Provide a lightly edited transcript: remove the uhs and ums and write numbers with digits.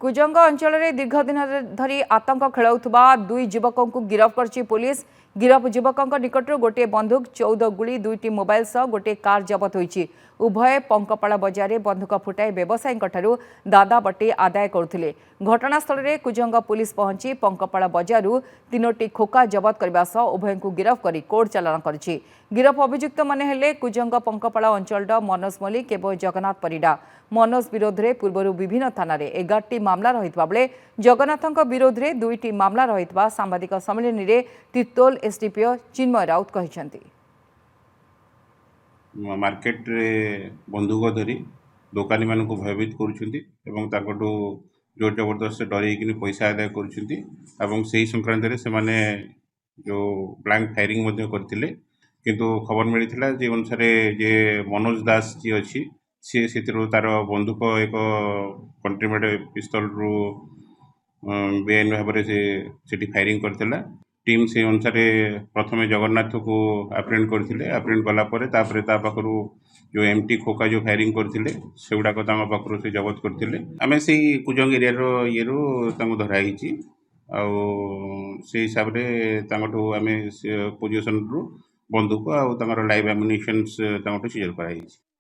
कुजंग अंचल में दीर्घ दिन धरी आतंक खेलाउथबा दुई युवकों को गिरफ्त करछि पुलिस। गिरफ युवकों निकटरू गोटे बंदूक 14 गुड़ी 2टी मोबाइल सह गोटे कार जबत होइछि। उभय पंकपाड़ बजार में बंदूक फुटाई व्यवसायी दादा बटी आदाय करुथिले। घटनास्थल में कुजंग पुलिस पहुंची पंकपाड़ बजार 3टी खोका जबत करने सह उभय को गिरफ्त कर कोर्ट चालाण करिछि। गिरफ अभियुक्त माने हेले कुजंग पंकपाड़ अंचल मनोज मल्लिक एवं जगन्नाथ परिडा। मनोज विरोध में पूर्व विभिन्न थाना 11टी मामला रहितबा बेले जगन्नाथଙ୍କ विरोध में 2टी मामला रहितबा सांबादिक सम्मेलन में तिर्तोल एसडीपीओ चिन्मय राउत कहिसंती। मार्केट रे बंदूक धरी दोकानी मान को भयभीत करुछंती एवं ताकटू जोर जबरदस्त डरैकिनी पैसा आदाय करुछंती एवं सेही संक्रांत रे से माने जो ब्लैंक फायरिंग मध्य करथिले किंतु खबर मिलिथिला जे अनुसार जे मनोज दास जी अछि से सेतिरो तार बंदूक एक कंट्रीमेड पिस्तल रु बेन भाव से फायरिंग करथिला। टीम से अनुसार प्रथम जगन्नाथ को आप्रेंड करथिले। आप्रेंड कला परे तापरे ता पाखरु जो एमटी खोका जो फायरिंग करथिले से गुडा को तांग पाखरु से जबत करथिले। आमे सेही कुजंग एरिया रो येरो तांग धरा हिची आ से हिसाब रे तांगटो आमे पोजीशन रु बंदूक आ तांगर लाइव एमुनिशंस तांगटो सीजर करा हिची।